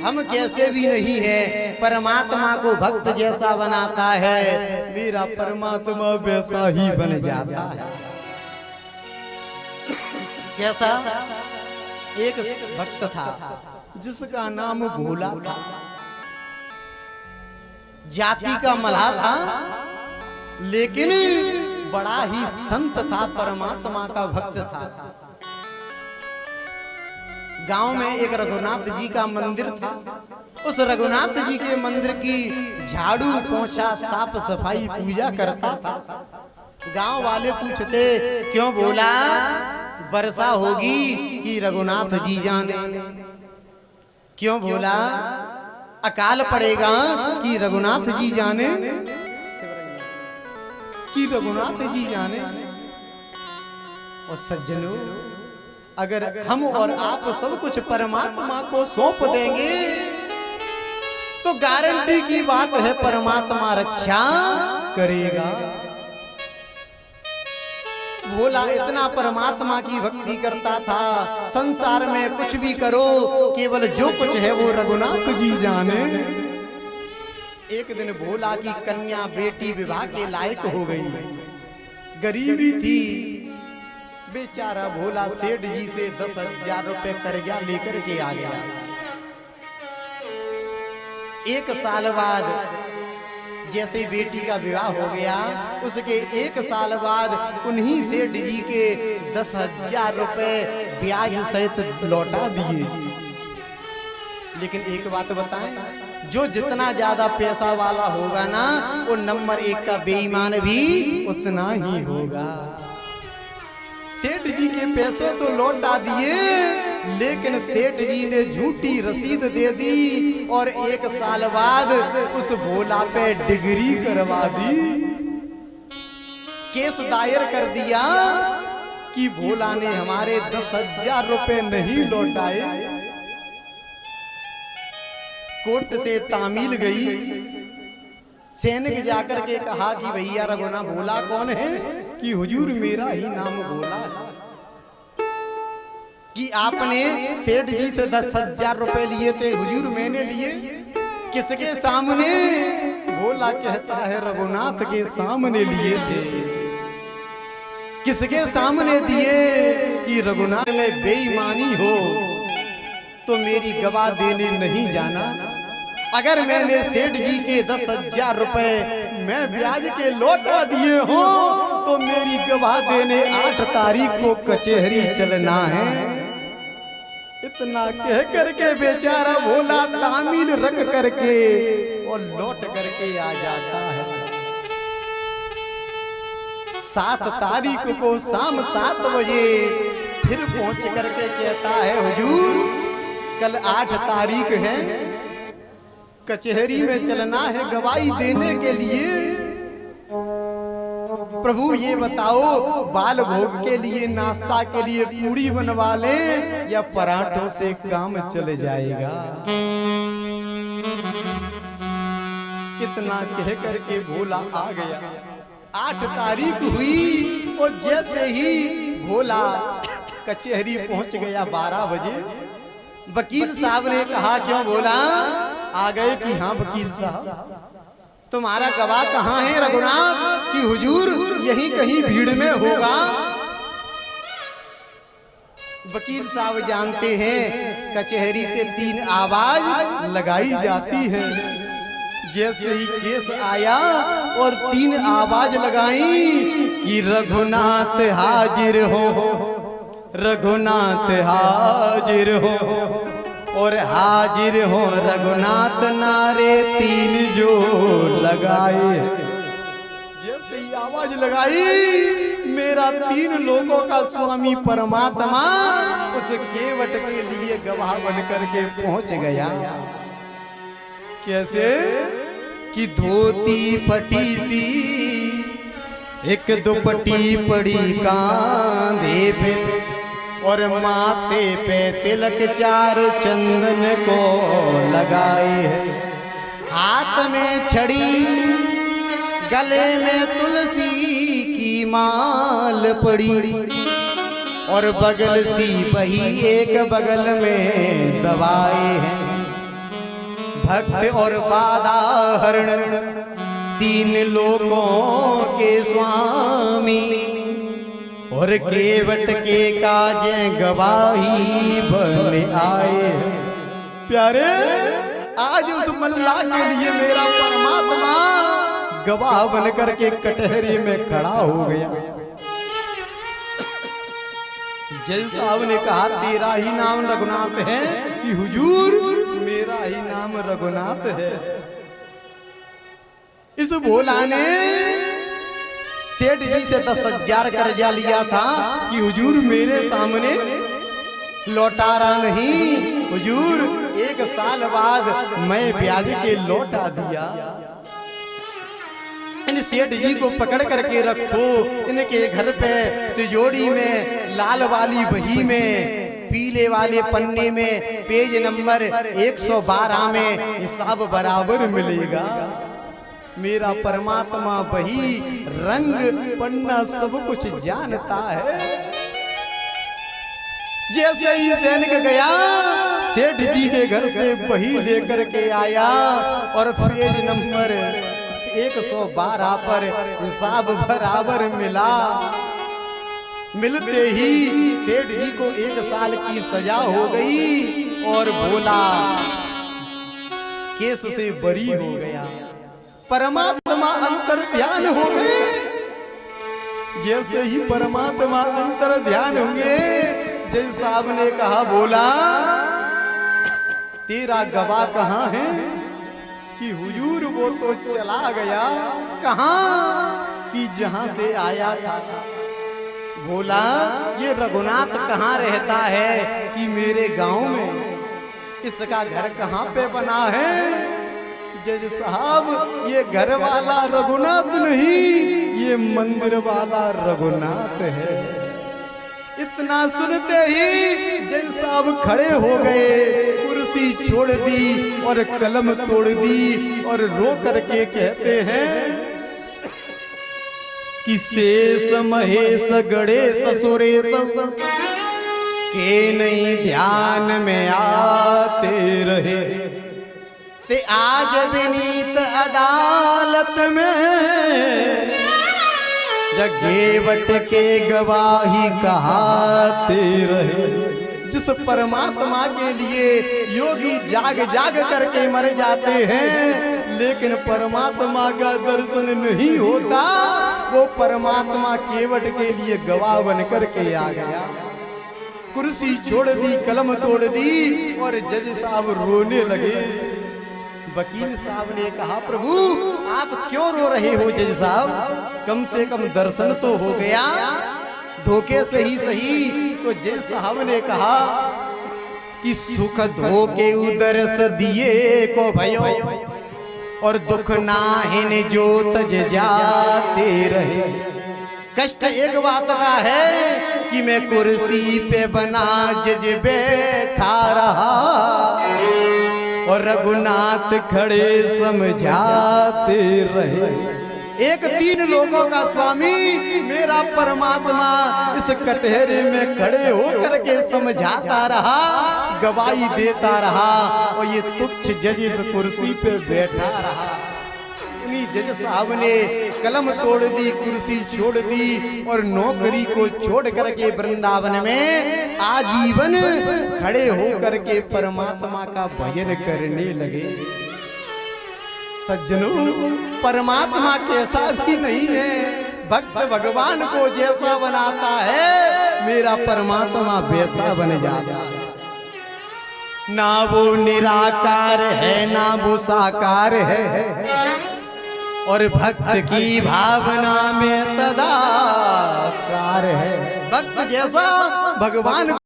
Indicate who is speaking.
Speaker 1: हम कैसे भी नहीं है, परमात्मा को भक्त जैसा बनाता है, मेरा परमात्मा वैसा ही बन जाता है। कैसा? एक भक्त था जिसका नाम भोला था, जाति का मल्हा था, लेकिन बड़ा ही संत था, परमात्मा का भक्त था। गांव में एक रघुनाथ जी का मंदिर था। उस रघुनाथ जी के मंदिर की झाड़ू पोंछा साफ सफाई पूजा करता था। गांव वाले पूछते, क्यों बोला, वर्षा होगी कि रघुनाथ जी जाने? क्यों बोला, अकाल पड़ेगा कि रघुनाथ जी जाने? कि रघुनाथ जी जाने। और सज्जनों, अगर हम और आप सब कुछ परमात्मा को सौंप देंगे तो गारंटी की बात है परमात्मा रक्षा करेगा। भोला इतना परमात्मा की भक्ति करता था, संसार में कुछ भी करो, केवल जो कुछ है वो रघुनाथ जी जाने। एक दिन भोला की कन्या बेटी विवाह के लायक हो गई, गरीबी थी, बेचारा भोला सेठ जी से 10,000 रुपए कर्जा लेकर के आ गया। एक साल बाद जैसे बेटी का विवाह हो गया, उसके एक साल बाद उन्हीं सेठ जी के 10,000 रुपए ब्याज सहित लौटा दिए। लेकिन एक बात बताएं, जो जितना ज्यादा पैसा वाला होगा ना, वो नंबर 1 का बेईमान भी उतना ही होगा। सेठ जी के पैसे तो लौटा दिए, लेकिन सेठ जी ने झूठी रसीद दे दी और एक साल बाद उस भोला पे डिग्री करवा दी। केस दायर कर दिया कि भोला ने हमारे 10,000 रुपए नहीं लौटाए। कोर्ट से तामील गई, सैनिक जाकर के कहा कि भैया रघुना भोला कौन है? कि हुजूर मेरा ही नाम भोला है। कि आपने सेठ जी से 10,000 रुपए लिए थे? हुजूर मैंने लिए। किसके सामने? भोला कहता है रघुनाथ के सामने लिए थे। किसके सामने दिए? कि रघुनाथ में बेईमानी हो तो मेरी गवाह देने नहीं जाना। अगर मैंने सेठ जी के 10,000 रुपए मैं ब्याज के लौटा दिए हो तो मेरी गवाह देने 8 तारीख को कचहरी चलना है। इतना कह करके बेचारा भोला तामील रख करके और लौट करके आ जाता है। 7 तारीख को शाम 7 बजे फिर पहुंच करके कहता है हुजूर कल 8 तारीख है, कचहरी में चलना है गवाही देने के लिए। प्रभु ये बताओ बाल भोग के लिए नाश्ता के लिए पूड़ी बनवा ले या पराठों से काम चल जाएगा। इतना कह करके भोला आ गया। 8 तारीख हुई और जैसे ही भोला कचहरी पहुंच गया 12 बजे, वकील साहब ने कहा क्यों भोला आ गए? कि हाँ वकील साहब, तुम्हारा गवाह कहाँ है रघुनाथ? कि हुजूर यहीं कहीं भीड़ में होगा। वकील साहब जानते हैं कचहरी से 3 आवाज लगाई जाती है। जैसे ही केस आया और 3 आवाज लगाई कि रघुनाथ हाजिर हो, रघुनाथ हाजिर हो, और हाजिर हो रघुनाथ नारे 3 जो लगाए। जैसे ही आवाज लगाई, मेरा 3 लोगों का स्वामी परमात्मा उस केवट के लिए गवाह बन करके पहुंच गया। कैसे? कि धोती फटी सी, एक दुपट्टी पड़ी कांधे पे, और माथे पे तिलक 4 चंदन को लगाए है। हाथ में छड़ी, गले में तुलसी की माल पड़ी, और बगल सी बही एक बगल में दवाए हैं। भक्त और बाधाहरण, तीन लोकों के स्वामी, और केवट के काज गवाही बन आए। प्यारे, आज उस मल्ला के लिए मेरा परमात्मा गवाह बन करके कटहरी में खड़ा हो गया। जज साहब ने कहा, तेरा ही नाम रघुनाथ है? कि हुजूर, मेरा ही नाम रघुनाथ है। इस भोला ने सेठ जी से 10,000 कर्जा लिया था कि हुजूर मेरे सामने लौटा रहा नहीं। हुजूर 1 साल बाद मैं ब्याज के लौटा दिया। इन सेठ जी को पकड़ करके रखो, इनके घर पे तिजोरी में लाल वाली बही में पीले वाले पन्ने में पेज नंबर 112 में हिसाब बराबर मिलेगा। मेरा परमात्मा बही रंग पन्ना सब कुछ जानता है। जैसे ही सैनिक गया, सेठ जी के घर से बही लेकर के आया और पेज नंबर 112 पर हिसाब बराबर मिला। मिलते ही सेठ जी को 1 साल की सजा हो गई और भोला केस से बरी हो गया। परमात्मा अंतर ध्यान हो गए। जैसे ही परमात्मा अंतर ध्यान होंगे, जज साहब ने कहा, बोला तेरा गवाह कहाँ है? कि हुजूर वो तो चला गया। कहाँ? कि जहां से आया था। बोला, ये रघुनाथ कहाँ रहता है? कि मेरे गांव में। इसका घर कहाँ पे बना है? जज साहब, ये घर वाला रघुनाथ नहीं, ये मंदिर वाला रघुनाथ है। इतना सुनते ही जज साहब खड़े हो गए, कुर्सी छोड़ दी और कलम तोड़ दी और रो करके कहते हैं कि शेष महेश गणेश सुरेश के नहीं ध्यान में आते रहे, ते आज विनीत अदालत में जगेवट के गवाही कहाते रहे। जिस परमात्मा के लिए योगी जाग जाग करके मर जाते हैं, लेकिन परमात्मा का दर्शन नहीं होता, वो परमात्मा केवट के लिए गवाह बन करके आ गया। कुर्सी छोड़ दी, कलम तोड़ दी और जज साहब रोने लगे। वकील साहब ने कहा, प्रभु आप क्यों रो रहे हो जज साहब? कम से कम दर्शन तो हो गया, धोखे से ही सही। तो जज साहब ने कहा कि सुख धोखे उदरस दिए को भयो और दुख नाहिन जो तज जाते रहे। कष्ट एक बात का है कि मैं कुर्सी पे बना जज बैठा रहा और रघुनाथ खड़े समझाते रहे। एक 3 लोगों का स्वामी मेरा परमात्मा इस कटहरे में खड़े होकर के समझाता रहा, गवाही देता रहा और ये तुच्छ जज इस कुर्सी पे बैठा रहा। उन्हीं जज साहब ने कलम तोड़ दी, कुर्सी छोड़ दी और नौकरी को छोड़ करके वृंदावन में आजीवन खड़े होकर के परमात्मा का भजन करने लगे। सज्जनों, परमात्मा कैसा भी नहीं है, भक्त भगवान को जैसा बनाता है मेरा परमात्मा वैसा बन जाता है। ना वो निराकार है ना वो साकार है और भक्त की भावना में तदाकार है। भक्त जैसा भगवान